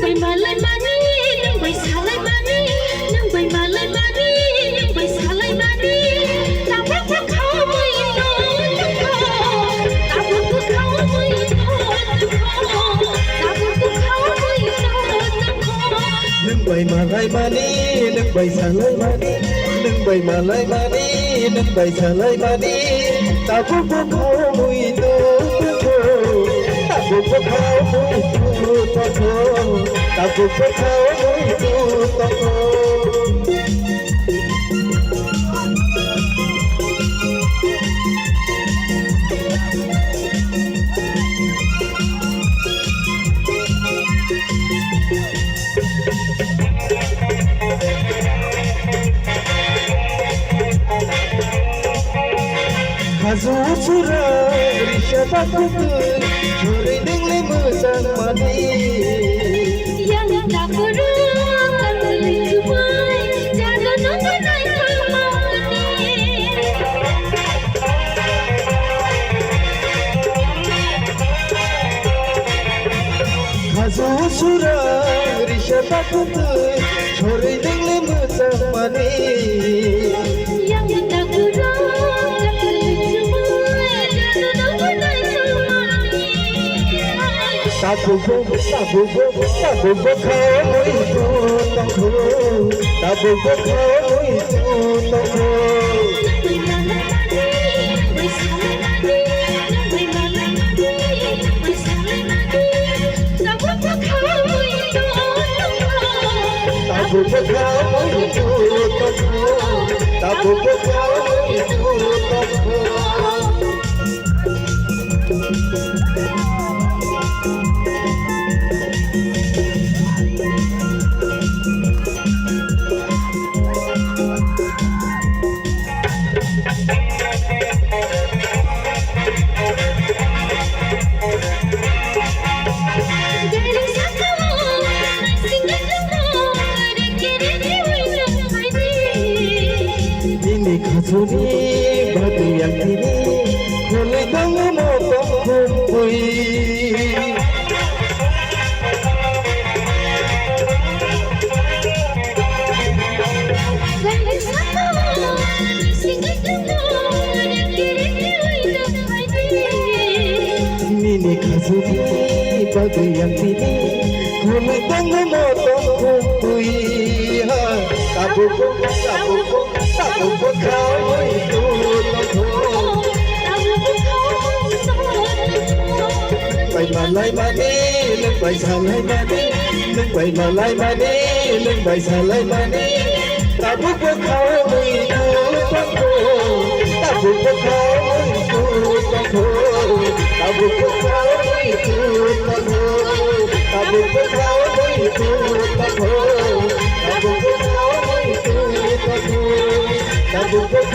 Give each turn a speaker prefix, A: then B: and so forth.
A: vậy mà lại mà đi nâng vậy sao lại mà đi nâng vậy mà lại mà đi nâng vậy sao lại mà đi ta bước bước khâu mới nó ta bước bước khâu mới nó ta bước bước khâu mới nó
B: nâng vậy mà lại mà đi nâng vậy sao lại mà đi nâng vậy mà lại mà đi nâng vậy sao lại mà đi ta bước bước khâu mới nó ta bước bước khâu mới ta bước bước khâu Hazu surah rishabah kutu Juri dengle mesang mati
A: yang tak kurang kali cumai jaga nona naik mati
B: Hazu surah rishabah kutu Juri dengle mesang mati
A: yang tak kurang
B: Tabu khâu mũi tu tông khô tabu khâu mũi tu tông khô tabu khâu mũi tu tông khô tabu khâu mũi tu tông khô Khazuni bagi yang kini boleh kamu motong kumpui Ini khazuni bagi yang kini boleh kamu motong kumpui Tabu khâu mũi tu tông khô vậy mà lại mà đi lưng vậy sao lại mà đi lưng vậy mà lại mà đi lưng vậy sao lại mà đi ta bước bước khâu mũi tu tông khô ta bước bước khâu mũi tu tông khô ta bước bước khâu mũi tu tông khô ta bước bước khâu mũi tu tông khô ta bước bước khâu mũi tu tông khô ta bước bước